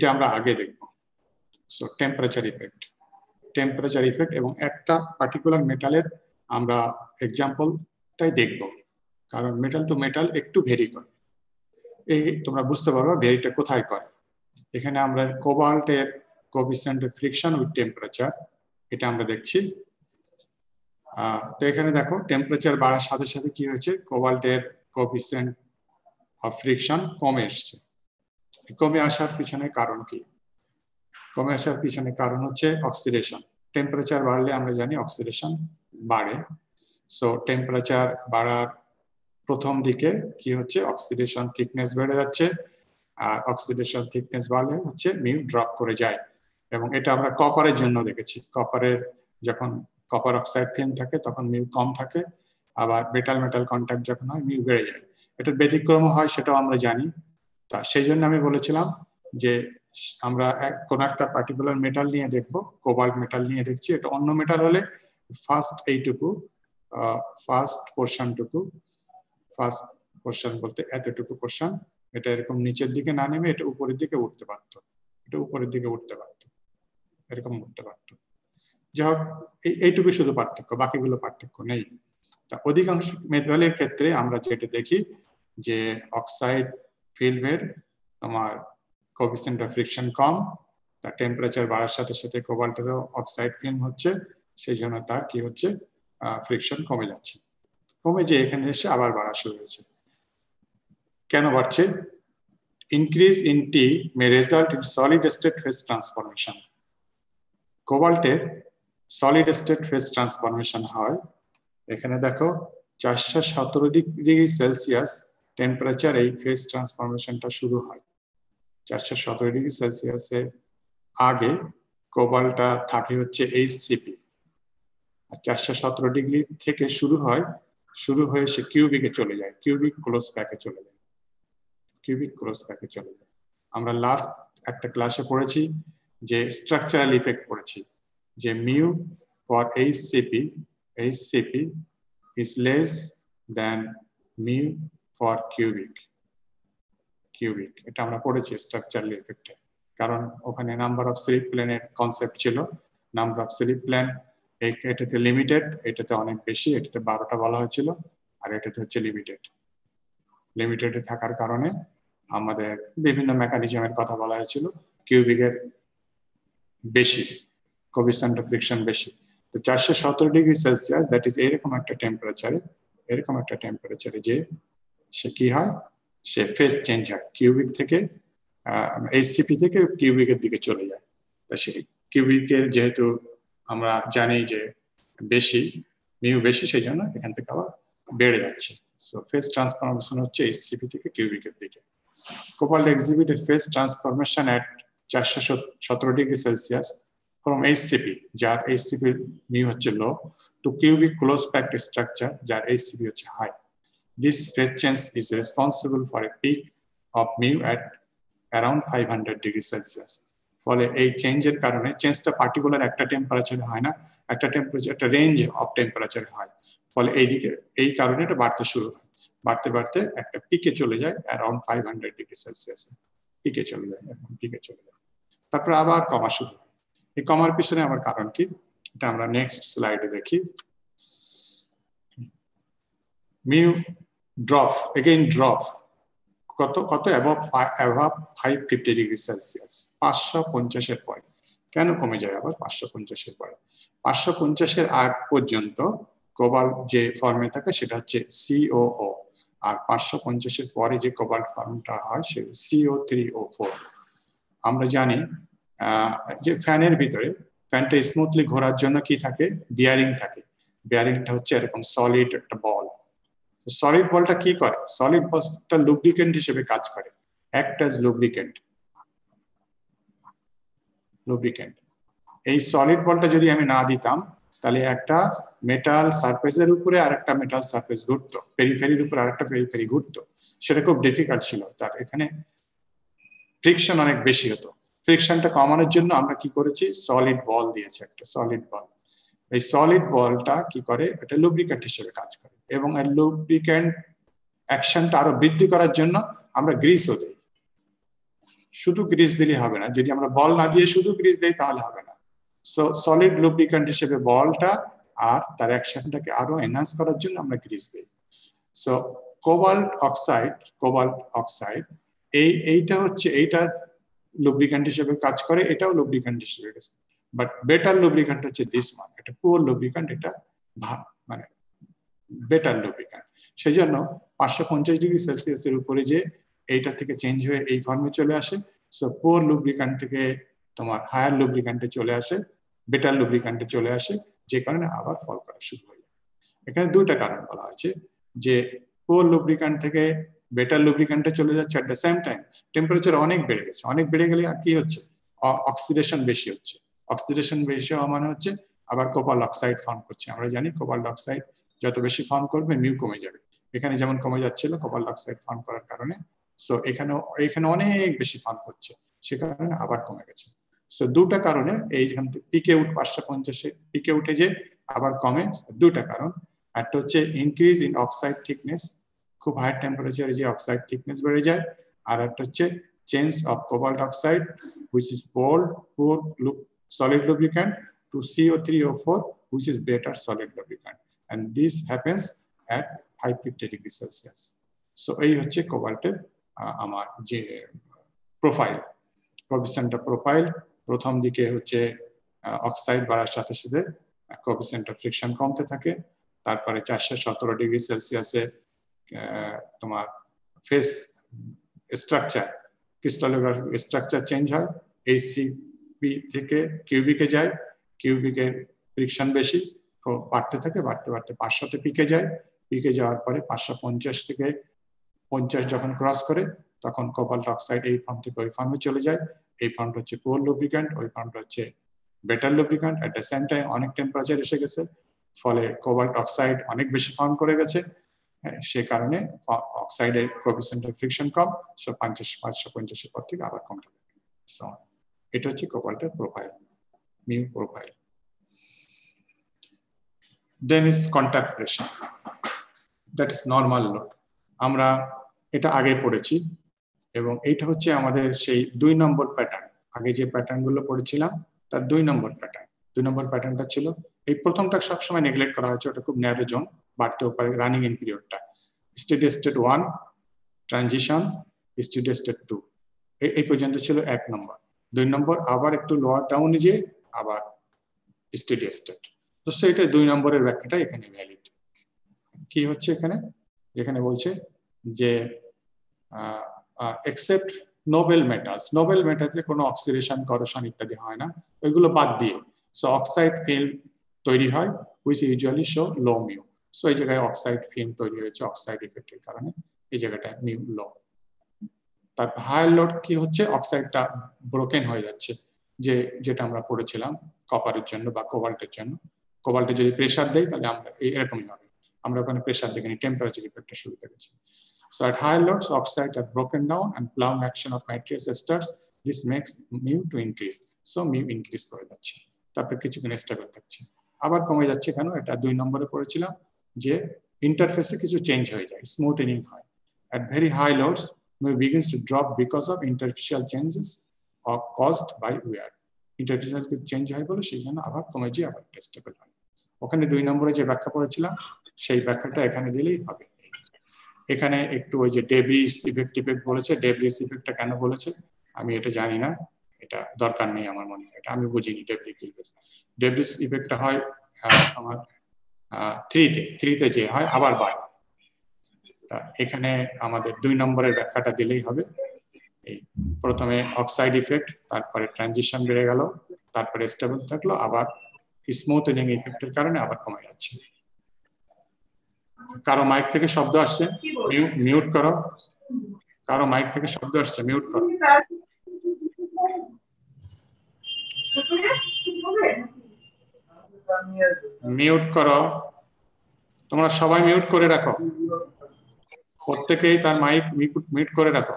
এটা আমরা আগে দেখব। সো টেম্পারেচার ইফেক্ট এবং একটা পার্টিকুলার মেটালের আমরা এক্সাম্পলটাই দেখব, কারণ মেটাল টু মেটাল একটু ভেরি করে। এই তোমরা বুঝতে পারবে ভেরিটা কোথায় করে। এখানে আমরা কোবাল্টের coefficient of friction with temperature এটা আমরা দেখছি। তো এখানে দেখো টেম্পারেচার বাড়ার সাথে সাথে কি হয়েছে, কোবাল্টের কোএফিসিয়েন্ট অফ ফ্রিকশন কমে এসছে। কমে আসার পিছনে কারণ কি? কমে আসার পিছনে কারণ হচ্ছে অক্সিডেশন। টেম্পারেচার বাড়লে আমরা জানি অক্সিডেশন বাড়ে। সো টেম্পারেচার বাড়ার প্রথম দিকে কি হচ্ছে, অক্সিডেশন থিকনেস বেড়ে যাচ্ছে, আর অক্সিডেশন থিকনেস বাড়লে হচ্ছে মিউ ড্রপ করে যায়। এবং এটা আমরা কপারের জন্য দেখেছি। কপারের যখন কপার অক্সাইড ফিল্ম থাকে তখন মিউ কম থাকে, আবার মেটাল মেটাল কন্ট্যাক্ট যখন হয় মিউ বেড়ে যায়। এটা ব্যতিক্রম হয় সেটাও আমরা জানি। তা সেই জন্য আমি বলেছিলাম যে আমরা কোন একটা পার্টিকুলার মেটাল নিয়ে দেখব, কোবাল্ট মেটাল নিয়ে দেখছি। এটা অন্য মেটাল হলে ফার্স্ট বলতে এতটুকু পোর্শন, এটা এরকম নিচের দিকে না নেমে এটা উপরের দিকে উঠতে পারতো, এরকম উঠতে পারতো। যাই হোক, এইটুকু শুধু পার্থক্য, বাকিগুলো পার্থক্য নেই। তা অধিকাংশ মেটালের ক্ষেত্রে আমরা যেটা দেখি যে অক্সাইড ফিল্মের তোমার কোএফিসিয়েন্ট অফ ফ্রিকশন কম, তার টেম্পারেচার বাড়ার সাথে সাথে কোবাল্টেরও অক্সাইড ফিল্ম হচ্ছে, সেই জন্য তার কি হচ্ছে, ফ্রিকশন কমে যাচ্ছে। কমে যে এখানে এসে আবার বাড়া শুরু হয়েছে। কেন বাড়ছে? Increase in T may result in solid state phase transformation. কোবাল্টের সলিড স্টেট ফেজ ট্রান্সফরমেশন হয়। এখানে দেখো 417 ডিগ্রি সেলসিয়াস টেম্পারেচার এই ফেজ ট্রান্সফরমেশনটা শুরু হয়। 417 ডিগ্রি সেলসিয়াসের আগে কোবাল্টটা থাকে হচ্ছে এইচসিপি, আর 417 ডিগ্রি থেকে শুরু হয়ে সে কিউবিকে চলে যায়, কিউবিক ক্লোজ প্যাকে চলে যায়। আমরা লাস্ট একটা ক্লাসে পড়েছি যে স্ট্রাকচারাল ইফেক্ট পড়েছি, যে mu for HCP is less than mu for cubic, এটা আমরা পড়েছি স্ট্রাকচারাল ইফেক্টে। কারণ ওখানে নাম্বার অফ স্লিপ প্লেনের কনসেপ্ট ছিল। নাম্বার অফ স্লিপ প্লেন এটাতে লিমিটেড, এটাতে অনেক বেশি, এটাতে 12টা বলা হয়েছিল, আর এটাতে হচ্ছে লিমিটেড থাকার কারণে আমাদের বিভিন্ন মেকানিজমের কথা বলা হয়েছিল। কিউবিকের বেশি কোএফিসিয়েন্ট অফ ফ্রিকশন বেশি। তো 417 ডিগ্রি সেলসিয়াস দ্যাট ইজ এরকম একটা টেম্পারেচারে যে সে কি হয়, সে ফেজ চেঞ্জ হয়, কিউবিক থেকে এইচসিপি থেকে কিউবিকের দিকে চলে যায়। তা সেই কিউবিকের যেহেতু আমরা জানি যে মিউ বেশি, সেই জন্য এখান থেকে আবার বেড়ে যাচ্ছে। সো ফেজ ট্রান্সফরমেশন হচ্ছে এইচসিপি থেকে কিউবিকের দিকে। Cobalt exhibited phase transformation at 417 degree Celsius from HCP, যার HCP mu হচ্ছে low, to cubic close packed structure, যার HCP হচ্ছে high. This phase change is responsible for a peak of mu at around 500 degree Celsius. ফলে এই চেঞ্জের কারণে, চেঞ্জটা particular একটা টেম্পারেচারে হয় না, একটা রেঞ্জ অফ টেম্পারেচারে হয়। ফলে এই কারণে এটা বাড়তে শুরু হয়, বাড়তে একটা পিকে চলে যায় অ্যারাউন্ড 500 ডিগ্রি সেলসিয়াস পিকে চলে যায়। তারপর আবার কমা শুরু হয়। এই কমার পিছনে আমার কারণ কি, এটা আমরা নেক্সট স্লাইডে দেখি। মিউ ড্রপ কত অ্যাবভ 550 ডিগ্রি সেলসিয়াস, 550 এর পরে। কেন কমে যায় আবার 550 এর পরে? 550 এর আগ পর্যন্ত কোবাল্ট যে ফর্মে থাকে সেটা হচ্ছে COO, আর 550 এর পরে যে কোবাল্ট ফর্মটা হয় সে CO3O4। আমরা জানি যে ফ্যানের ভিতরে, ফ্যানটা স্মুথলি ঘোরার জন্য কি থাকে, বিয়ারিং থাকে। বিয়ারিংটা হচ্ছে এরকম সলিড একটা বল। সলিড বলটা কি করে? সলিড বলটা লুব্রিকেন্ট হিসেবে কাজ করে, অ্যাক্ট অ্যাজ লুব্রিকেন্ট। এই সলিড বলটা যদি আমি না দিতাম, তাহলে একটা মেটাল সারফেসের উপরে আরেকটা মেটাল সারফেস ঘুরতো, পেরিফেরির উপরে আরেকটা পেরিফেরি ঘুরতো, সেটা খুব ডিফিকাল্ট ছিল। তার এখানে ফ্রিকশন অনেক বেশি হতো। ফ্রিকশনটা কমানোর জন্য আমরা কি করেছি, সলিড বল দিয়েছি, একটা সলিড বল। এই সলিড বলটা কি করে, এটা লুব্রিকেন্ট হিসেবে কাজ করে, এবং এই লুব্রিকেন্ট অ্যাকশনটা আরো বৃদ্ধি করার জন্য আমরা গ্রিসও দিই। শুধু গ্রিস দিলে হবে না, যদি আমরা বল না দিয়ে শুধু গ্রিস দেই তাহলে হবে না। সো সলিড লুব্রিক্যান্ট হিসেবে বলটা আর তার অ্যাকশনটাকে আরো এনহান্স করার জন্য আমরা গ্রিস দিই। সো কোবাল্ট অক্সাইড এইটা হচ্ছে এইটা লুব্রিক্যান্ট হিসেবে কাজ করে, এটাও লুব্রিক্যান্ট হিসেবে কাজ করে, বাট বেটার লুব্রিক্যান্ট হচ্ছে দিস ওয়ান। এটা পুয়ার লুব্রিক্যান্ট, এটা মানে বেটার লুব্রিক্যান্ট। সেই জন্য 550 ডিগ্রি সেলসিয়াসের উপরে যে এইটা থেকে চেঞ্জ হয়ে এই ফর্মে চলে আসে। সো পুয়ার লুব্রিক্যান্ট থেকে তোমার হায়ার লুব্রিক্যান্টে চলে আসে, বেটার লুব্রিক্যান্টে চলে আসে, যে কারণে আবার ফল করা শুরু হয়ে যায়। এখানে দুইটা কারণ বলা হয়েছে, যে পুয়ার লুব্রিক্যান্ট থেকে বেটার লুব্রিক্যান্টে চলে যাচ্ছে, at the same time temperature অনেক বেড়ে গেছে। অনেক বেড়ে গেলে কি হচ্ছে, অক্সিডেশন বেশি হচ্ছে। অক্সিডেশন বেশি হওয়া মানে হচ্ছে আবার কোবাল্ট অক্সাইড ফর্ম করছে। আমরা জানি কোবাল্ট অক্সাইড যত বেশি ফর্ম করবে মিউ কমে যাবে। এখানে যেমন কমে যাচ্ছিল কোবাল্ট অক্সাইড ফর্ম করার কারণে, সো এখানে অনেক বেশি ফর্ম করছে, সে কারণে আবার কমে গেছে। সো দুটা কারণে এইখান থেকে পিকে উঠ 550 পিকে উঠে যে আবার কমে, দুটা কারণ। একটা হচ্ছে ইনক্রিজ ইন অক্সাইড থিকনেস, খুব হাই টেম্পারেচারে যে অক্সাইড থিকনেস বেড়ে যায়। আর একটা হচ্ছে change of cobalt oxide which is poor solid lubricant to CO3O4 which is better solid lubricant, and this happens at 550 degrees Celsius. So এই হচ্ছে কোবাল্টের আমার যে প্রোফাইল, কোএফিসিয়েন্ট প্রোফাইল। প্রথম দিকে হচ্ছে অক্সাইড বাড়ার সাথে সাথে কোএফিসিয়েন্ট অফ ফ্রিকশন কমতে থাকে। তারপরে 417 ডিগ্রি সেলসিয়াসে তোমার face structure, crystallographic structure change হয়। এইচসিপি থেকে কিউবিকে যায়, কিউবিকের ফ্রিকশন বেশি, বাড়তে থাকে, বাড়তে বাড়তে 500-তে পিকে যায়। পিকে যাওয়ার পরে 550 থেকে 50 যখন ক্রস করে তখন কোবাল্ট অক্সাইড এই ফর্ম থেকে ওই ফর্মে চলে যায়। এই ফর্মটা হচ্ছে পুয়ার লুব্রিক্যান্ট, ওই ফর্মটা হচ্ছে better lubricant. At the same time অনেক টেম্পারেচার এসে গেছে, ফলে কোবাল্ট অক্সাইড অনেক বেশি ফর্ম করে গেছে, সে কারণে অক্সাইডের কোএফিসিয়েন্ট অফ ফ্রিকশন কম। সো 550 পর থেকে আবার কমতে থাকে। সো এটা হচ্ছে কোবাল্টের profile, mu profile. Then is contact pressure, that is normal load. আমরা এটা আগে পড়েছি এবং এইটা হচ্ছে আমাদের সেই 2 নম্বর প্যাটার্ন। আগে যে প্যাটার্ন গুলো পড়েছিলাম তার 2 নম্বর প্যাটার্ন। 2 নম্বর প্যাটার্নটা ছিল, এই প্রথমটা সবসময় নেগলেক্ট করা হয়েছে, ওটা খুব ন্যারো জোন, বাড়তেও পারে রানিং ইন পিরিয়ডটা। Steady state 1 transition, steady state 2, এই পর্যন্ত ছিল 1 নম্বর। 2 নম্বর আবার একটু লোয়ার ডাউনে যে আবার স্টেডি স্টেট। তো সেইটা 2 নম্বরের ব্যাখ্যাটা এখানে ভ্যালিড। কি হচ্ছে এখানে, এখানে বলছে যে এক্সেপ্ট নোবেল মেটালস, নোবেল মেটালসে কোনো অক্সিডেশন করোশন ইত্যাদি হয় না, ওইগুলো বাদ দিয়ে সো অক্সাইড ফিল্ম তৈরি হয় which usually show low mu. So এই জায়গায় অক্সাইড ফিল্ম তৈরি হয়েছে অক্সাইড ইফেক্টের কারণে, এই জায়গাটা মিউ লো। তারপর হায়ার লোড কি হচ্ছে, অক্সাইডটা ব্রোকেন হয়ে যাচ্ছে, যেটা আমরা পড়েছিলাম কপারের জন্য বা কোবাল্টের জন্য। কোবাল্টে যদি প্রেসার দেয় তাহলে আমরা এরকমই হবে, আমরা ওখানে প্রেসার দেখিনি, টেম্পারেচার ইফেক্টটা শুরু করেছি। So at higher loads, oxide are broken down and Plum action of matrix esters. This makes mu to increase. So mu increase করে যাচ্ছে, তারপর কিছুক্ষণ স্টেবল থাকছে, আবার কমে যাচ্ছে। কেন? এটা 2 নম্বরে পড়েছিলাম যে ইন্টারফেসে কিছু চেঞ্জ হয়ে যায়, স্মুথেনিং হয়। At very high loads, mu begins to drop because of interfacial changes or caused by wear. Interfacial change হয় বলে সেই জন্য আবার কমে যায়, আবার স্টেবল হয়। ওখানে 2 নম্বরে যে ব্যাখ্যা পড়েছিলাম সেই ব্যাখ্যাটা এখানে দিলেই হবে। এখানে একটু ওই যে ডেব্রিস ইফেক্ট বলেছে, ডেব্রিস ইফেক্টটা কেন বলেছে আমি এটা জানি না, এটা দরকার নেই আমার মনে হয়, এটা আমি বুঝিনি। ডেব্রিস ইফেক্টটা হয় আমার 3 তে যে হয় আবার বাড়ে। তা এখানে আমাদের 2 নম্বরের ব্যাখ্যাটা দিলেই হবে। এই প্রথমে অক্সাইড ইফেক্ট, তারপরে ট্রানজিশন বেড়ে গেল, তারপরে স্টেবল থাকলো, আবার স্মুথেনিং ইফেক্টের কারণে আবার কমে যাচ্ছে। কারো মাইক থেকে শব্দ আসছে, মিউট করো। কারো মাইক থেকে শব্দ আসছে, মিউট করো। মিউট করো, তোমরা সবাই মিউট করে রাখো, প্রত্যেকেই তার মাইক মিউট করে রাখো।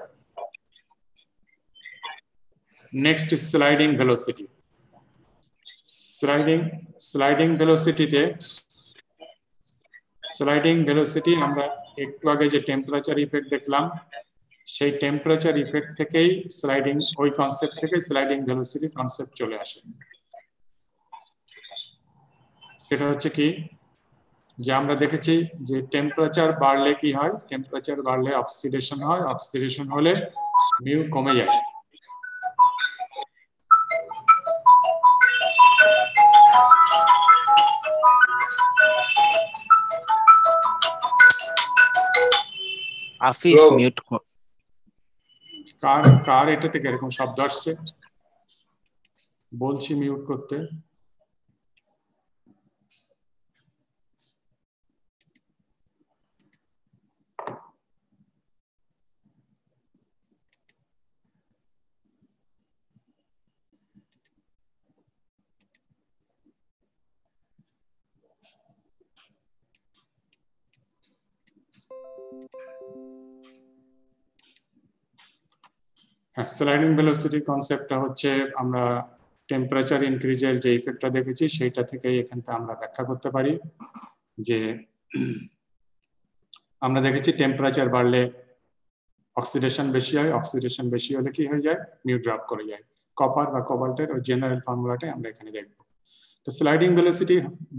Next is sliding velocity. Sliding velocity আমরা একটু আগে যে টেম্পারেচার ইফেক্ট দেখলাম, সেই টেম্পারেচার ইফেক্ট থেকেই স্লাইডিং, ওই কনসেপ্ট থেকে স্লাইডিং ভেলোসিটি কনসেপ্ট চলে আসে। সেটা হচ্ছে কি, যে আমরা দেখেছি যে টেম্পারেচার বাড়লে কি হয়, টেম্পারেচার বাড়লে অক্সিডেশন হয়, অক্সিডেশন হলে মিউ কমে যায়। আফিফ মিউট। কার এটা থেকে এরকম শব্দ আসছে? বলছি মিউট করতে। হ্যাঁ, স্লাইডিং ভেলোসিটি কনসেপ্টটা হচ্ছে আমরা টেম্পারেচার ইনক্রিজের যে ইফেক্টটা দেখেছি সেইটা থেকেই এখানটা আমরা ব্যাখ্যা করতে পারি যে আমরা দেখেছি টেম্পারেচার বাড়লে অক্সিডেশন বেশি হয়, অক্সিডেশন বেশি হলে কি হয়ে যায়, মিউ ড্রপ করে যায়। কপার বা কোবাল্টের ওই জেনারেল ফর্মুলাটাই আমরা এখানে দেখব। তো স্লাইডিং ভেলোসিটি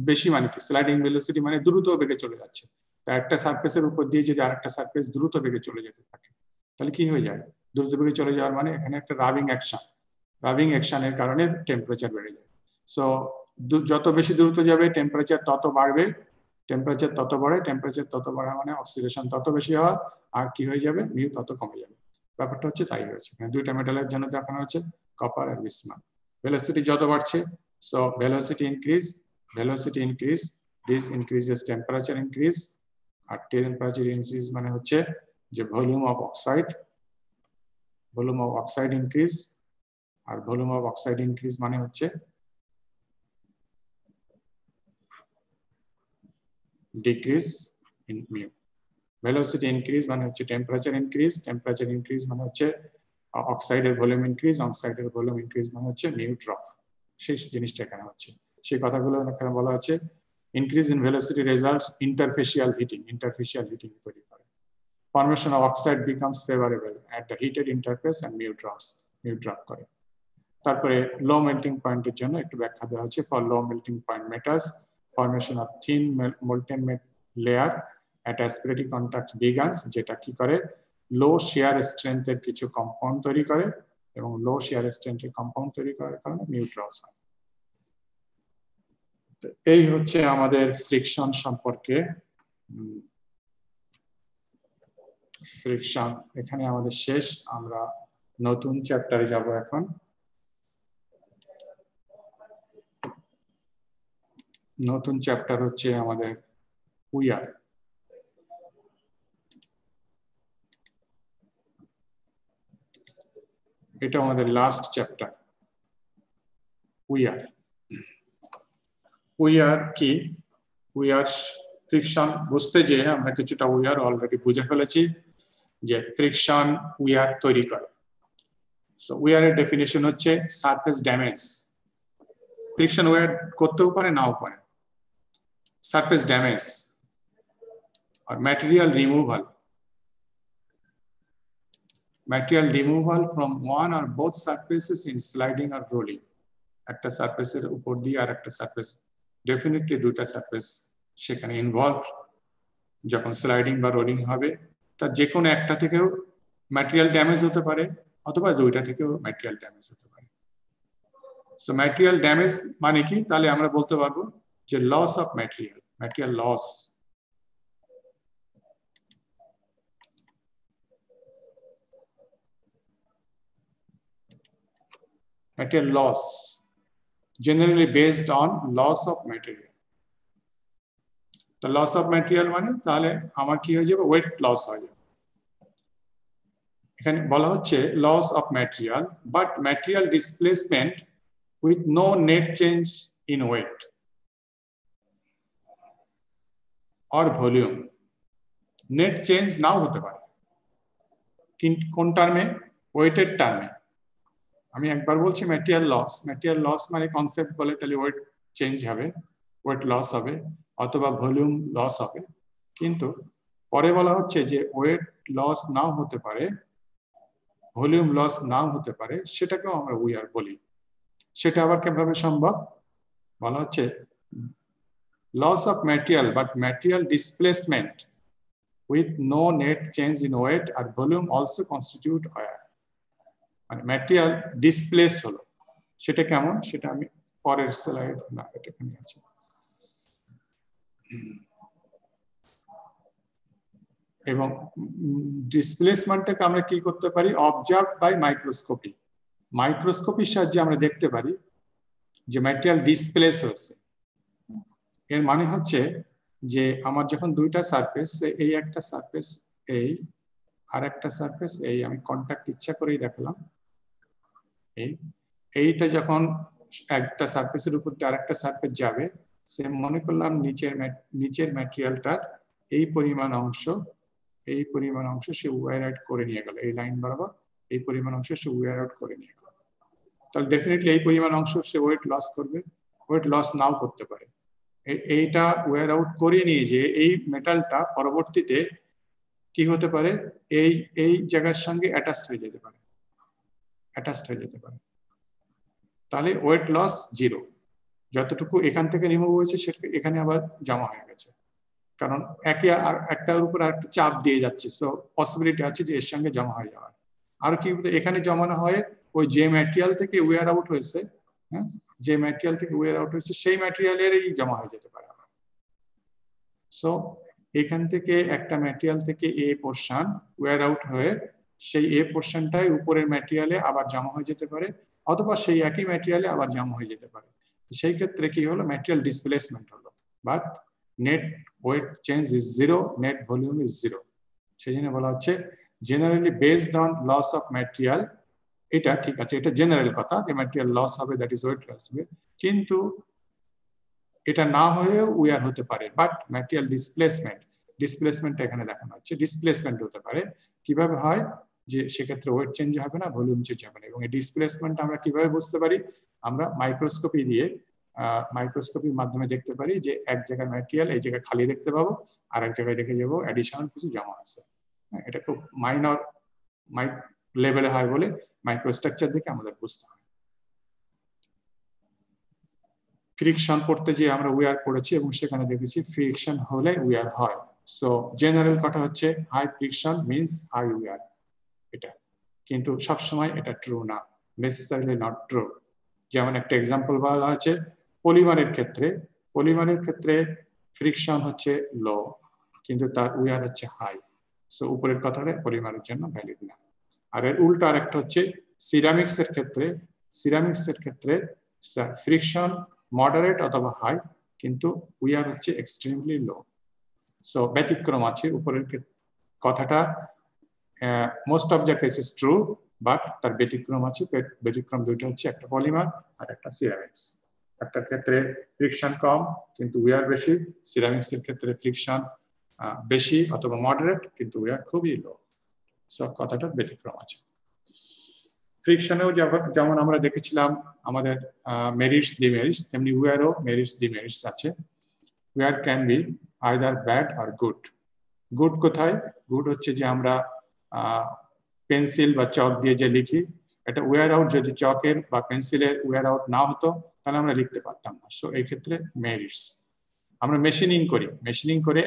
বেশি মানে কি, স্লাইডিং ভেলোসিটি মানে দ্রুত বেগে চলে যাচ্ছে। তো একটা সারফেসের উপর দিয়ে যদি আরেকটা সারফেস দ্রুত বেগে চলে যেতে থাকে তাহলে কি হয়ে যায়, দ্রুত বেগে চলে যাওয়ার মানে এখানে একটা রাবিং অ্যাকশন, রাবিং অ্যাকশনের কারণে টেম্পারেচার বেড়ে যায়। সো যত বেশি দ্রুত যাবে টেম্পারেচার তত বাড়বে, টেম্পারেচার তত বাড়ে, টেম্পারেচার তত বাড়া মানে অক্সিডেশন তত বেশি হওয়া, আর কি হয়ে যাবে, মিউ তত কমে যাবে। ব্যাপারটা হচ্ছে তাই হয়েছে, দুইটা মেটালের জন্য দেখানো হচ্ছে, কপার আর বিসমাথ। ভেলোসিটি যত বাড়ছে, so velocity increase, velocity increase, this increases temperature increase. আর টেম্পারেচার ইনক্রিজ মানে হচ্ছে যে volume of oxide, volume of oxide increase, আর ভলিউম অফ অক্সাইড ইনক্রিজ মানে হচ্ছে decrease in mu. Velocity increase মানে হচ্ছে টেম্পারেচার ইনক্রিজ, টেম্পারেচার ইনক্রিজ মানে হচ্ছে অক্সাইডের ভলিউম ইনক্রিজ, অক্সাইডের ভলিউম ইনক্রিজ মানে হচ্ছে মিউ ড্রপ। সেই জিনিসটা এখানে হচ্ছে, সেই কথাগুলো এখানে বলা আছে। Increase in velocity results interfacial heating, interfacial heating তৈরি করে। Formation of oxide becomes favourable at the heated interface and mu drops, mu drop করে। তারপরে লো মেল্টিং পয়েন্টের জন্য একটু ব্যাখ্যা দেওয়া হচ্ছে। For low melting point metals, formation of thin molten layer at asperatic contact begins, যেটা কি করে, লো শেয়ার স্ট্রেংথের কিছু কম্পাউন্ড তৈরি করে, এবং লো শেয়ার স্ট্রেংথের কম্পাউন্ড তৈরি করার কারণে মিউ ড্রপস হয়। এই হচ্ছে আমাদের ফ্রিকশন সম্পর্কে। ফ্রিকশন এখানে আমাদের শেষ, আমরা নতুন চ্যাপ্টারে যাব এখন। নতুন চ্যাপ্টার হচ্ছে আমাদের উইয়ার। এটা আমাদের লাস্ট চ্যাপ্টার। উইয়ার, উইয়ার কি, উইয়ার ফ্রিকশন বুঝতে যে আমরা কিছুটা উইয়ার অলরেডি বুঝে ফেলেছি, যে ফ্রিকশন উইয়ার তৈরি করে। সো উইয়ারের ডেফিনিশন হচ্ছে সারফেস ড্যামেজ। ফ্রিকশন উইয়ার করতেও পারে, নাও পারে। সারফেস ড্যামেজ আর material removal, material removal from one or both surfaces in sliding or rolling. একটা সারফেসের উপর দিয়ে আর একটা সারফেস, ডেফিনেটলি দুইটা সারফেস সেখানে ইনভলভ যখন স্লাইডিং বা রোলিং হবে, তার যে কোনো একটা থেকেও ম্যাটেরিয়াল ড্যামেজ হতে পারে, অথবা দুইটা থেকেও ম্যাটেরিয়াল ড্যামেজ হতে পারে। সো ম্যাটেরিয়াল ড্যামেজ মানে কি, তাহলে আমরা বলতে পারবো যে loss of material, material loss. Material loss, generally based on loss of material. The loss of material মানে তাহলে আমার কি হয়ে যাবে, ওয়েট লস হয়ে যাবে। এখানে বলা হচ্ছে loss of material but material displacement with no net change in weight or volume. Net change নাও হতে পারে, কোন টার্মে, ওয়েটের টার্মে। আমি একবার বলছি ম্যাটেরিয়াল লস, ম্যাটেরিয়াল লস মানে কনসেপ্ট বলে তাহলে ওয়েট চেঞ্জ হবে, ওয়েট লস হবে, অথবা ভলিউম লস হবে। কিন্তু পরে বলা হচ্ছে যে ওয়েট লস নাও হতে পারে, ভলিউম লস নাও হতে পারে, সেটাকেও আমরা উইয়ার বলি। সেটা আবার কিভাবে সম্ভব? বলা হচ্ছে loss of material but material displacement with no net change in weight or volume also constitute wear। মানে ম্যাটেরিয়াল ডিসপ্লেস হলো, সেটা কেমন সেটা আমি পরের স্লাইড, না এটা এখানে আছে। এবং ডিসপ্লেসমেন্টটাকে আমরা কি করতে পারি? Observe by microscopy. মাইক্রোস্কোপির সাহায্যে আমরা দেখতে পারি যে ম্যাটেরিয়াল ডিসপ্লেস হয়েছে। এর মানে হচ্ছে যে আমার যখন দুইটা সারফেস, এই একটা সারফেস এই, আর একটা সারফেস এই, আমি কন্টাক্ট ইচ্ছা করেই দেখালাম, এইটা যখন একটা সারফেসের উপর দিয়ে আরেকটা সারফেস যাবে, সে মনে করলাম নিচের ম্যাটেরিয়ালটার এই পরিমাণ অংশ সে ওয়্যার আউট করে নিয়ে গেল, এই লাইন বরাবর এই পরিমাণ অংশ সে ওয়্যার আউট করে নিয়ে গেল। তাহলে ডেফিনেটলি এই পরিমাণ অংশ সে ওয়েট লস করবে, ওয়েট লস নাও করতে পারে। এইটা ওয়্যার আউট করে নিয়ে যে এই মেটালটা পরবর্তীতে কি হতে পারে? এই জায়গার সঙ্গে অ্যাটাচড হয়ে যেতে পারে, তাহলে ওয়েট লস জিরো। যতটুকু এখান থেকে রিমুভ হয়েছে সেটা এখানে আবার জমা হয়ে গেছে, কারণ একে আর একটার উপর আরেকটা চাপ দিয়ে যাচ্ছে, সো পসিবিলিটি আছে যে এর সঙ্গে জমা হয়ে যাওয়ার। আর কি এখানে জমানো হয়, ওই যে ম্যাটেরিয়াল থেকে ওয়্যার আউট হয়েছে, যে ম্যাটেরিয়াল থেকে ওয়্যার আউট হয়েছে সেই ম্যাটেরিয়ালেরই জমা হয়ে যেতে পারে। সো এখান থেকে একটা ম্যাটেরিয়াল থেকে এ পোরশন ওয়্যার আউট হয়ে সেই এ পোরশনটাই উপরের ম্যাটেরিয়ালে আবার জমা হয়ে যেতে পারে, অথবা সেই একই ম্যাটেরিয়ালে আবার জমা হয়ে যেতে পারে। সেই ক্ষেত্রে কি হলো? ম্যাটেরিয়াল ডিসপ্লেসমেন্ট হলো, but net weight change is zero, net volume is zero. সেই জন্য বলা হচ্ছে generally based on loss of material. এটা ঠিক আছে, এটা জেনারেল কথা যে ম্যাটেরিয়াল লস হবে, দ্যাট ইজ ওয়েট লস হবে, কিন্তু এটা না হয়েও উইয়ার হতে পারে। বাট ম্যাটেরিয়াল ডিসপ্লেসমেন্ট এখানে দেখানো হচ্ছে, ডিসপ্লেসমেন্ট হতে পারে। কিভাবে হয়? যে সেক্ষেত্রে ওয়েট চেঞ্জ হবে না, ভলিউম চেঞ্জ হবে না। এবং এই ডিসপ্লেসমেন্ট আমরা কিভাবে বুঝতে পারি? আমরা মাইক্রোস্কোপির মাধ্যমে দেখতে পারি যে এক জায়গায় ম্যাটেরিয়াল এই জায়গায় খালি দেখতে পাবো, আর এক জায়গায় দেখে যাবো অ্যাডিশনাল কিছু জমা আছে। এটা খুব মাইনর লেভেলে হয় বলে মাইক্রোস্ট্রাকচার দেখে আমাদের বুঝতে হয়। ফ্রিকশন পড়তে যে আমরা উইয়ার পড়েছি এবং সেখানে দেখেছি ফ্রিকশন হলে উইয়ার হয়। সো জেনারেল কথা হচ্ছে high friction means high wear, এটা কিন্তু সবসময় এটা ট্রু না, নেসেসারিলি নট ট্রু। যেমন একটা এক্সাম্পল বলা আছে পলিমারের ক্ষেত্রে ফ্রিকশন হচ্ছে লো কিন্তু তার উইয়ার হচ্ছে হাই। সো উপরের কথাটা পলিমারের জন্য ভ্যালিড না। আর এর উল্টা আরেকটা হচ্ছে সিরামিক্সের ক্ষেত্রে ফ্রিকশন মডারেট অথবা হাই, কিন্তু উইয়ার হচ্ছে এক্সট্রিমলি লো। সো ব্যতিক্রম আছে, উপরের কথাটা most of the cases true, but তার ব্যতিক্রম আছে। ব্যতিক্রম দুইটা হচ্ছে একটা পলিমার আর একটা সিরামিক্স। একটা ক্ষেত্রে ফ্রিকশন কম কিন্তু উইয়ার বেশি, সিরামিক্স এর ক্ষেত্রে ফ্রিকশন বেশি অথবা মডারেট কিন্তু উইয়ার খুবই লো। সো কথাটার ব্যতিক্রম আছে। ফ্রিকশনেও যেমন আমরা দেখেছিলাম আমাদের মেরিটস ডিমেরিটস, তেমনি উইয়ারও মেরিটস ডিমেরিটস আছে। Wear can be either bad আর গুড। গুড কোথায়? গুড হচ্ছে যে আমরা পেন্সিল বা চক দিয়ে যে লিখি, এটা ওয়্যার আউট যদি চকের বা পেন্সিলের ওয়্যার আউট না হতো তাহলে আমরা লিখতে পারতাম না। সো এই ক্ষেত্রে মেরিটস। আমরা মেশিনিং করে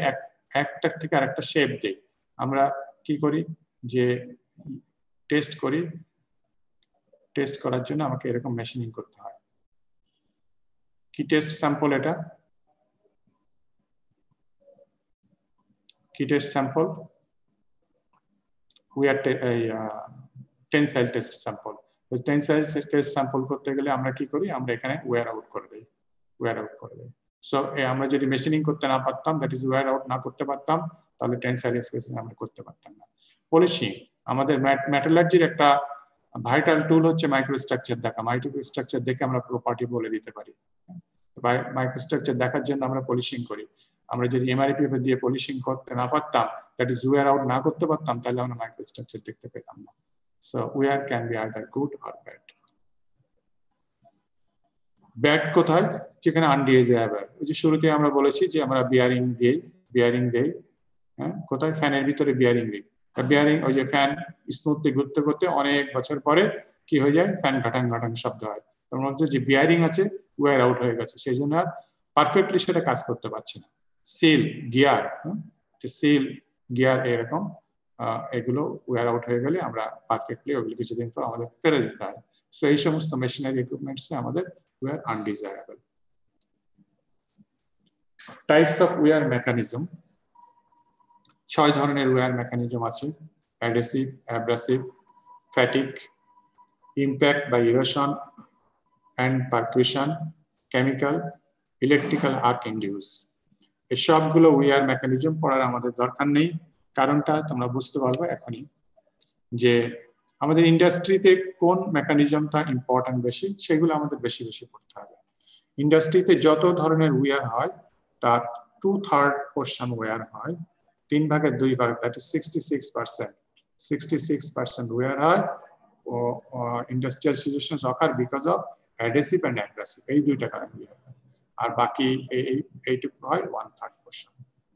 একটার থেকে আরেকটা শেপ দেই। আমরা কি করি যে টেস্ট করার জন্য আমাকে এরকম মেশিনিং করতে হয়। কি টেস্ট স্যাম্পল? এটা কি test sample? Tensile test sample. Tensile test sample করতে গেলে আমরা কি করি? আমরা এখানে ওয়্যার আউট করে দিই। সো আমরা যদি মেশিনিং করতে না পারতাম, দ্যাট ইজ ওয়্যার আউট না করতে পারতাম, তাহলে টেনসাইল স্পেসিস আমরা করতে পারতাম না। পলিশিং, আমাদের মেটালার্জির একটা ভাইটাল টুল হচ্ছে মাইক্রোস্ট্রাকচার দেখা। মাইক্রোস্ট্রাকচার দেখে আমরা প্রপার্টি বলে দিতে পারি। মাইক্রোস্ট্রাকচার দেখার জন্য আমরা পলিশিং করি। আমরা যদি এমআরআই পেপার দিয়ে পলিশিং করতে না পারতাম, দ্যাট ইজ ওয়্যার আউট না করতে পারতাম, তাহলে আমরা মাইক্রোস্ট্রাকচার দেখতে পেতাম না। So wear can be either good or bad. Bad কোথায়? যেখানে আনডিজায়ারেবল। ওই যে শুরুতে আমরা বলেছি যে আমরা বিয়ারিং দেই, হ্যাঁ, কোথায়? ফ্যানের ভিতরে বিয়ারিং দিই। বিয়ারিং ওই যে ফ্যান স্মুথলি ঘুরতে ঘুরতে অনেক বছর পরে কি হয়ে যায়, ফ্যান ঘাটাং ঘাটাং শব্দ হয়। তার মধ্যে যে বিয়ারিং আছে ওয়্যার আউট হয়ে গেছে, সেই জন্য আর পারফেক্টলি সেটা কাজ করতে পারছে না। সিল গিয়ার, সিল গিয়ার এরকম এগুলো ওয়্যার আউট হয়ে গেলে আমরা পারফেক্টলি ওগুলো কিছুদিন পর আমাদের ফেলে দিতে হয়। সো এই সমস্ত মেশিনারি ইকুইপমেন্টস আমাদের wear undesirable. Types of wear mechanism, 6 ধরনের ওয়্যার মেকানিজম আছে: adhesive, abrasive, fatigue, impact by erosion and percussion, chemical, electrical arc induce. এই সবগুলো ওয়্যার মেকানিজম পড়ার আমাদের দরকার নেই, কারণটা তোমরা বুঝতে পারবে এখনই, যে আমাদের ইন্ডাস্ট্রিতে কোন মেকানিজমটা ইম্পর্টেন্ট বেশি, সেগুলো আমাদের বেশি বেশি পড়তে হবে। ইন্ডাস্ট্রিতে যত ধরনের ওয়্যার হয় তার 2/3 পোর্শন ওয়্যার হয়, 3 ভাগের 2 ভাগ, দ্যাট ইজ 66%। 66% ওয়্যার হয় ও industrial situations occur because of adhesive and abrasive, এই দুইটা কারণে ওয়্যার হয়। আর বাকি এইটুকু হয় 1/3 পোর্শন।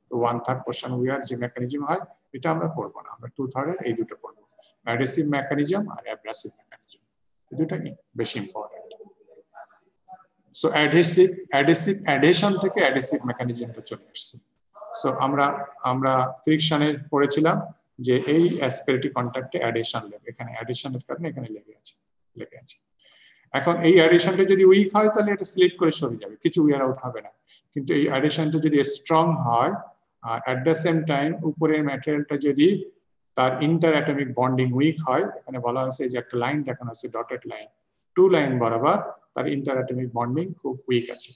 তো 1/3 পোর্শন ওয়্যার যে মেকানিজম হয় এটা আমরা পড়বো না, আমরা 2/3 এর এই দুটো পড়বো, অ্যাডহেসিভ মেকানিজম আর অ্যাব্রাসিভ মেকানিজম, এই দুটোই বেশি ইম্পর্টেন্ট। সো অ্যাডহেশন থেকে অ্যাডহেসিভ মেকানিজমটা চলে আসছে। সো আমরা ফ্রিকশনের পড়েছিলাম যে এই অ্যাসপেরিটি কন্টাক্টে অ্যাডহেশন লেগে, এখানে অ্যাডহেশনের কারণে এখানে লেগে আছে। এখন এই অ্যাডহেশনটা যদি উইক হয় তাহলে এটা স্লিপ করে সরে যাবে, কিছু ওয়্যার আউট হবে না। কিন্তু এই অ্যাডহেশনটা যদি স্ট্রং হয় আর অ্যাট দ্য সেম টাইম উপরের ম্যাটেরিয়ালটা যদি তার ইন্টার অ্যাটমিক বন্ডিং উইক হয়, এখানে বলা আছে যে একটা লাইন দেখানো আছে ডটেড লাইন, 2 লাইন বরাবর তার ইন্টার অ্যাটমিক বন্ডিং খুব উইক আছে,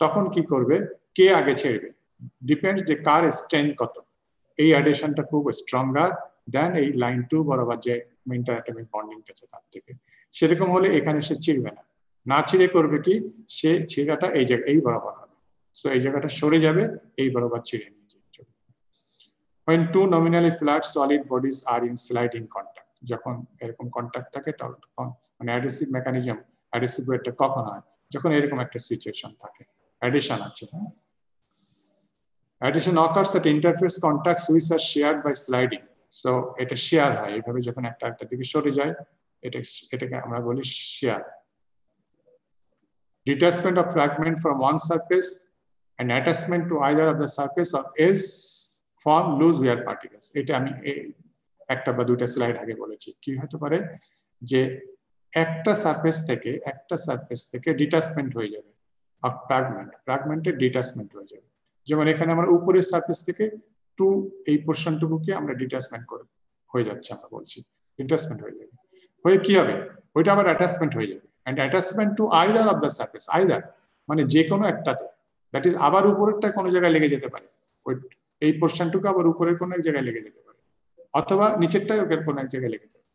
তখন কি করবে, কে আগে ছেড়বে, ডিপেন্ডস যে কার স্ট্রেংথ কত। এই অ্যাডহেশনটা খুব স্ট্রঙ্গার দেন এই লাইন 2 বরাবর যে ইন্টার অ্যাটমিক বন্ডিং আছে তার থেকে। সেরকম হলে এখানে সে ছিঁড়বে না ছিঁড়ে করবে কি, সে ছিঁড়াটা এই জায়গায় এই বরাবর হবে, সো এই জায়গাটা সরে যাবে, এই বরাবর ছিঁড়ে নিয়ে যাবে। When two nominally flat solid bodies are in sliding contact, যখন এরকম কন্টাক্ট থাকে তখন মানে অ্যাডহেসিভ মেকানিজম, অ্যাডহেসিভ ওয়্যারটা কখন হয়, যখন এরকম একটা সিচুয়েশন থাকে, অ্যাডিশন আছে। Addition occurs at interface contacts which are shared by sliding. So এটা শেয়ার হয় এইভাবে, যখন একটা দিকে সরে যায় এটাকে আমরা বলি share. Detachment of fragment from one surface and attachment to either of the surface or else form loose wear particles. এটা আমি একটা বা দুইটা স্লাইড আগে বলেছি। কি হতে পারে যে একটা সারফেস থেকে ডিটাচমেন্ট হয়ে যাবে, ফ্র্যাগমেন্টের ডিটাচমেন্ট হয়ে যাবে। যেমন এখানে আমরা উপরের সারফেস থেকে এই পোর্শনটুকুকে আমরা ডিটাচমেন্ট করে হয়ে যাচ্ছে, আমরা বলছি ডিটাচমেন্ট হয়ে যাবে, হয়ে কি হবে, ওইটা আবার অ্যাটাচমেন্ট হয়ে যাবে, and attachment to either of the surface, either মানে যে কোনো একটাতে, দ্যাট ইজ আবার উপরেরটা কোনো জায়গায় লেগে যেতে পারে, ওই এই পোর্শনটুকু আবার উপরের কোনো এক জায়গায় লেগে যেতে পারে, অথবা নিচেরটাই ওকে কোনো এক জায়গায় লেগে যেতে পারে।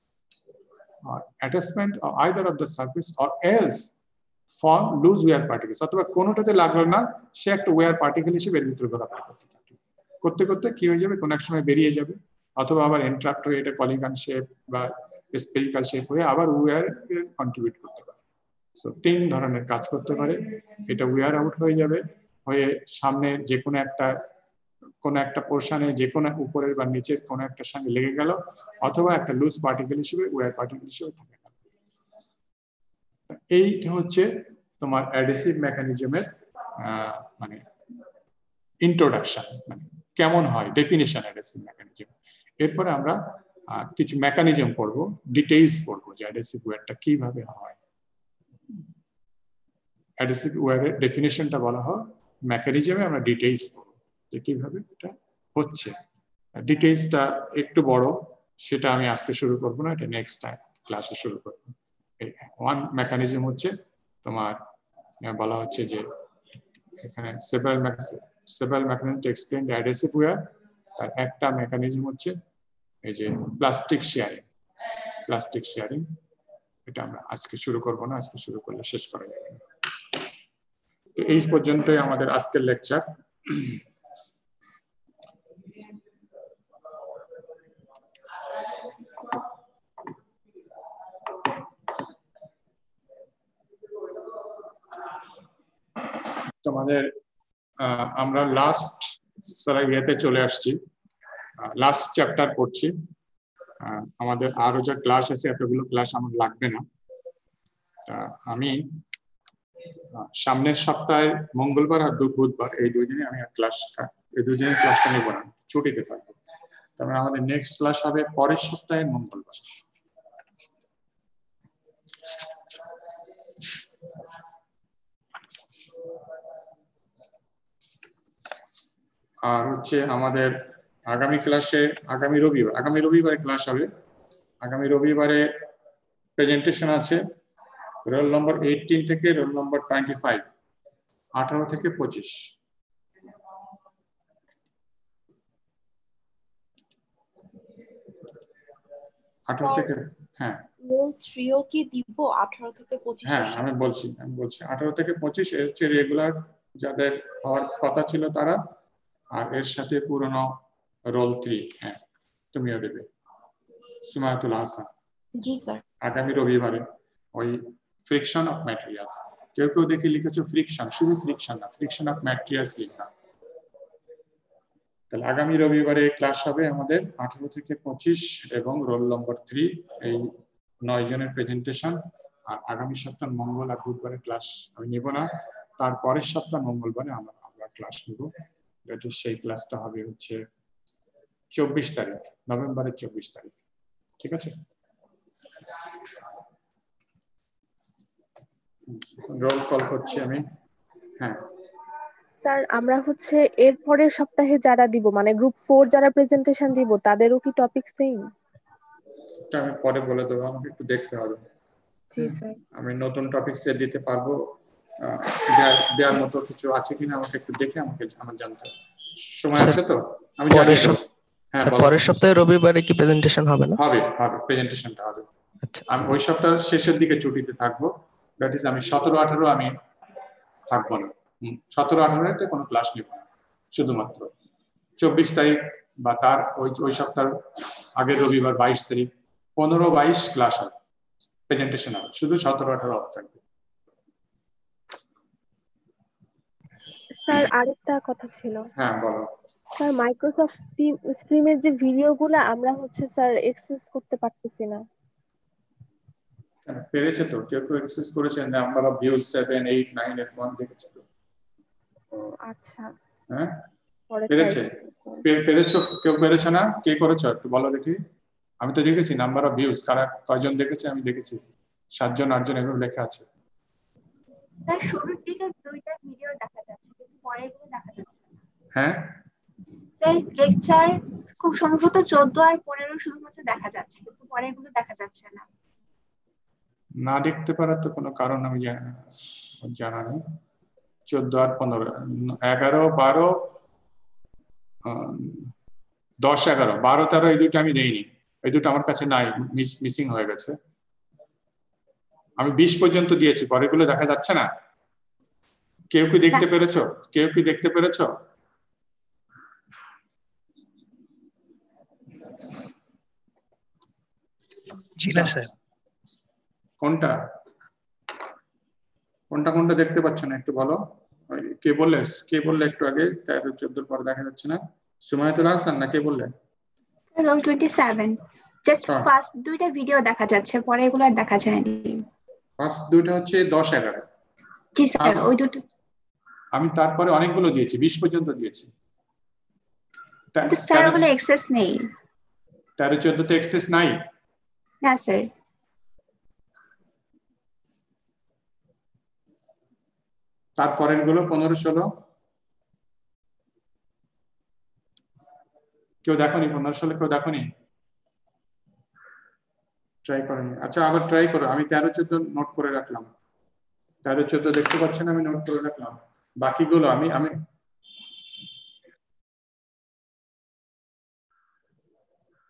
Attachment either of the surface or else form loose wear particles, অথবা কোনোটাতে লাগলো না, সে একটা ওয়্যার পার্টিকেল হিসেবে এর ভিতরে ঘোরাফেরা করতে করতে কি হয়ে যাবে, কোন এক সময় বেরিয়ে যাবে, অথবা আবার ইন্টারাপ্ট হয়ে এটা পলিগন শেপ বা স্ফেরিক্যাল শেপ হয়ে আবার ওয়্যার কন্ট্রিবিউট করতে পারে। সো 3 ধরনের কাজ করতে পারে, এটা ওয়্যার আউট হয়ে যাবে, হয়ে সামনে যে কোনো একটা পোর্শনে যে কোনো উপরের বা নিচের কোনো একটার সঙ্গে লেগে গেল, অথবা একটা লুজ পার্টিকেল হিসেবে ওয়্যার পার্টিকেল হিসেবে থাকে। এইটা হচ্ছে তোমার অ্যাডহেসিভ মেকানিজমের মানে ইন্ট্রোডাকশন, মানে কেমন হয় ডেফিনিশন অ্যাডহেসিভ মেকানিজম। এরপরে আমরা কিছু মেকানিজম পড়বো, ডিটেইলস পড়বো যে অ্যাডহেসিভ ওয়্যারটা কিভাবে হয়। অ্যাডহেসিভ ওয়্যারের ডেফিনিশনটা বলা হয়, মেকানিজমে আমরা ডিটেইলস পড়বো যে কিভাবে এটা হচ্ছে। ডিটেইলসটা একটু বড়, সেটা আমি আজকে শুরু করবো না, এটা নেক্সট ক্লাসে শুরু করবো। ওয়ান মেকানিজম হচ্ছে তোমার বলা হচ্ছে যে এখানে several mechanisms to explain the adhesive wear, তার একটা মেকানিজম হচ্ছে এই যে প্লাস্টিক শেয়ারিং। এটা আমরা আজকে শুরু করব না, আজকে শুরু করলে শেষ করা যাবে না। তো এই পর্যন্তই আমাদের আজকের লেকচার। তোমাদের আমরা লাস্ট ইয়েতে চলে আসছি, লাস্ট চ্যাপ্টার পড়ছি। আমাদের আরো যা ক্লাস আছে এতগুলো ক্লাস আমার লাগবে না। আমি সামনের সপ্তাহে মঙ্গলবার আর বুধবার এই দুই দিনে আমি এই দুই দিনের ক্লাসটা নেব না, ছুটিতে থাকবো। তারপরে আমাদের নেক্সট ক্লাস হবে পরের সপ্তাহে মঙ্গলবার। আর হচ্ছে আমাদের আগামী রবিবারে ক্লাস হবে। আগামী রবিবারে প্রেজেন্টেশন আছে রোল নম্বর 18 থেকে রোল নম্বর 25, 18 থেকে 25। হ্যাঁ রোল 3 কি দিব 18 থেকে 25? হ্যাঁ আমি বলছি 18 থেকে 25 এর হচ্ছে রেগুলার যাদের হওয়ার কথা ছিল তারা, আর এর সাথে পুরনো রোল 3। হ্যাঁ তুমিও দেবে, সুমায়াতুল হাসান। জি স্যার। আগামী রবিবারে ওই ফ্রিকশন অফ ম্যাটেরিয়ালস, কেউ কেউ দেখে লিখেছো ফ্রিকশন, শুধু ফ্রিকশন না, ফ্রিকশন অফ ম্যাটেরিয়ালস লিখা। তাহলে আগামী রবিবারে ক্লাস হবে আমাদের 18 থেকে 25 এবং রোল নম্বর 3, এই 9 জনের প্রেজেন্টেশন। আর আগামী সপ্তাহ মঙ্গল আর বুধবারে ক্লাস আমি নেব না, তারপরের সপ্তাহ মঙ্গলবারে আমরা ক্লাস নেব। সেই ক্লাসটা হবে হচ্ছে 24 তারিখ, নভেম্বরের 24 তারিখ। ঠিক আছে, রোল কল করছি আমি। হ্যাঁ স্যার আমরা হচ্ছে এর পরের সপ্তাহে যারা দিব মানে গ্রুপ 4 যারা প্রেজেন্টেশন দিব তাদেরও কি টপিক সেম? এটা আমি পরে বলে দেবো, আমাকে একটু দেখতে হবে। জি স্যার। আমি নতুন টপিক সেট দিতে পারবো, দেওয়ার মতো কিছু আছে কিনা আমাকে একটু দেখে আমার জানতে হবে। সময় আছে তো? আমি জানি। হ্যাঁ পরের সপ্তাহে রবিবারে কি প্রেজেন্টেশন হবে না? হবে, প্রেজেন্টেশনটা হবে। আচ্ছা, আমি ওই সপ্তাহের শেষের দিকে ছুটিতে থাকবো। দ্যাট ইজ আমি 17-18 আমি থাকবো না। 17-18 তে কোনো ক্লাস নেব না, শুধুমাত্র 24 তারিখ বা তার ওই সপ্তাহের আগের রবিবার 22 তারিখ 15-22 ক্লাস হবে, প্রেজেন্টেশন হবে, শুধু 17-18 অফ থাকবে। স্যার আরেকটা কথা ছিল। হ্যাঁ বলো। স্যার মাইক্রোসফট স্ট্রিমের যে ভিডিওগুলো আমরা হচ্ছে স্যার অ্যাক্সেস করতে পারতেছি না। পেরেছে তো, কেউ অ্যাক্সেস করেছে, নাম্বার অফ ভিউজ 7, 8, 9 এর 1 দেখেছে তো। ও আচ্ছা, হ্যাঁ পেরেছো? কেউ পেরেছে না? কে করেছো একটু বলো দেখি। আমি তো দেখেছি নাম্বার অফ ভিউজ, কারা কয়জন দেখেছে আমি দেখেছি, 7 জন 8 জন এভাবে লেখা আছে। তার শুরুর দিকে 2টা ভিডিও দেখা যাচ্ছে কিন্তু পরেরগুলো দেখা যাচ্ছে না। হ্যাঁ স্যার লেকচার খুব সম্ভবত 14 আর 15 শুধুমাত্র দেখা যাচ্ছে কিন্তু পরেরগুলো দেখা যাচ্ছে না। না দেখতে পারার তো কোনো কারণ আমি জানা নেই। 14 আর 15, 11, 12, 10, 11, 12, 13 এই দুটো আমি দেইনি, এই দুটো আমার কাছে নাই, মিসিং হয়ে গেছে। আমি 20 পর্যন্ত দিয়েছি, পরেরগুলো দেখা যাচ্ছে না। কেউ কি দেখতে পেরেছো? জি না স্যার। কোনটা দেখতে পাচ্ছ না একটু বলো। কে বললে একটু আগে 13, 14 পরে দেখা যাচ্ছে না? সুমায়াতুল হাসান না কে বললে? রোল 27 জাস্ট ফার্স্ট 2টা ভিডিও দেখা যাচ্ছে, পরেরগুলো আর দেখা যায় না। ফার্স্ট 2টা হচ্ছে 10, 11। জি স্যার ওই দুটো। আমি তারপরে অনেকগুলো দিয়েছি, 20 পর্যন্ত দিয়েছি। স্যার ওগুলো অ্যাক্সেস নেই। 13, 14 তে অ্যাক্সেস নাই? না স্যার। তারপরের গুলো 15, 16 কেউ দেখোনি? 15, 16 কেউ দেখোনি? ট্রাই করেনি? আচ্ছা আবার ট্রাই করো। আমি 13, 14 নোট করে রাখলাম। 13, 14 দেখতে পাচ্ছেন, আমি নোট করে রাখলাম। বাকিগুলো আমি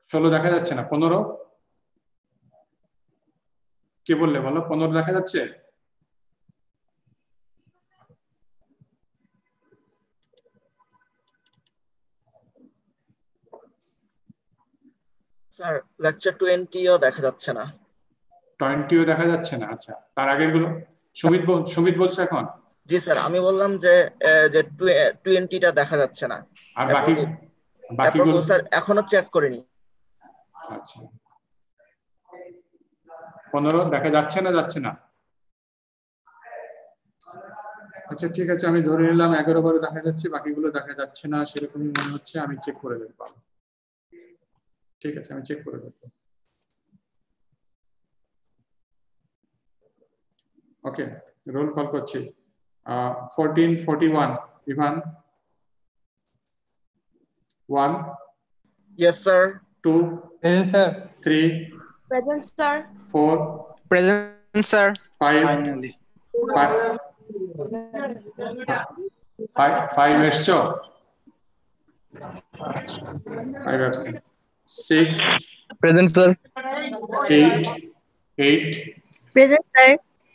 16 দেখা যাচ্ছে না, 15 কে বললে বলো? 15 দেখা যাচ্ছে? স্যার লেকচার 20ও দেখা যাচ্ছে না। 20ও দেখা যাচ্ছে না? আচ্ছা তার আগের গুলো? সুমিত বলছে এখন? জি স্যার আমি বললাম যে 20টা দেখা যাচ্ছে না। আর বাকিগুলো স্যার এখনো চেক করিনি। আচ্ছা 15 দেখা যাচ্ছে না আচ্ছা ঠিক আছে আমি ধরে নিলাম 11 বারে দেখা যাচ্ছে বাকিগুলো দেখা যাচ্ছে না সেরকমই মনে হচ্ছে আমি চেক করে দেখব ঠিক আছে আমি চেক করে দেখব ওকে রোল কল করছি 1441 Ivan 1 Yes, sir. 2 Present, sir. 3 Present, sir. 4 Present, sir. 5 Finally. 5 এসছো 5 absent 6 Present, sir. 8 Present, sir.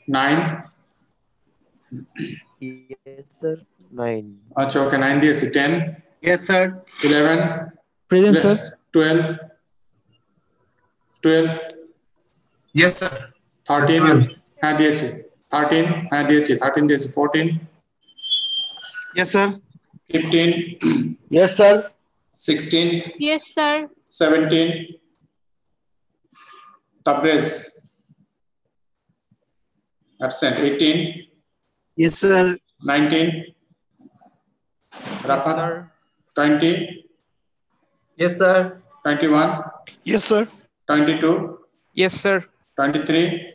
9 Yes, sir. 9. আচ্ছা ওকে 9 দিয়েছি 10 Yes, sir. 11 Present, sir. 12 Yes, sir. 13 হ্যাঁ দিয়েছি 13 হ্যাঁ দিয়েছি 13 দিয়েছি 14 Yes, sir. 15 Yes, sir. 16 Yes, sir. 17 Tabrez absent 18 Yes, sir. 19 Rafat 20 Yes, sir. 21 Yes, sir. 22 Yes, sir. 23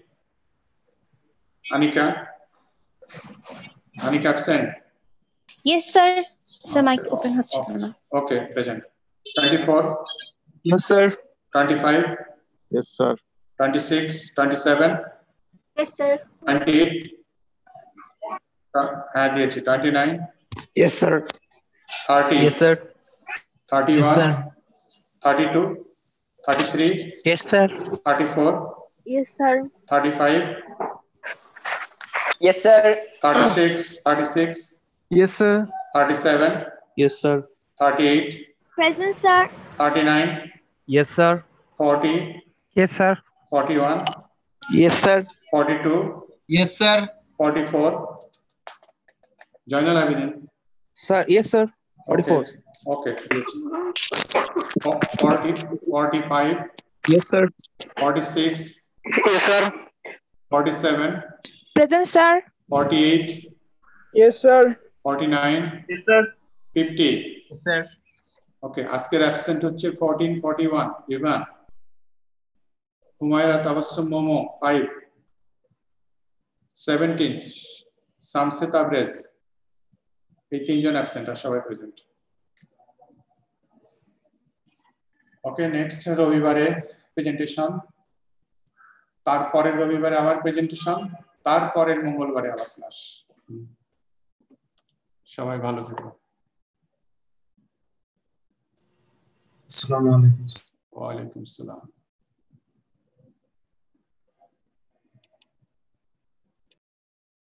Anika absent Yes, sir. So mic open হচ্ছে না। okay present 24 Yes, sir. 25 Yes, sir. 26 27 Yes, sir. 28 হ্যাঁ দিয়েছি 29 Yes, sir. 30 Yes, sir. 31 Yes, sir. 32 33 Yes, sir. 34 Yes, sir. 35 Yes, sir. 36 Yes, sir. 37 Yes, sir. 38 Present, sir. 39 Yes, sir. 40 Yes, sir. 41 Yes, sir. 42 Yes, sir. 44 Jainal Abidin Sir, yes, sir. 44. okay 40 45 Yes, sir. 46 Yes, sir. 47 Present, sir. 48 Yes, sir. 49 Yes, sir. 50 Yes, sir. ওকে আজকের absent হচ্ছে 14 41 Ivan Humaira Tabassum momo 5 17 শামসে Tabrez এই তিনজন absent আর সবাই present okay next রবিবারে presentation তারপরের রবিবারে আবার presentation তারপরের মঙ্গলবারে আবার ক্লাস সবাই ভালো থেকো Assalamu alaikum. ওয়া আলাইকুম আসসালাম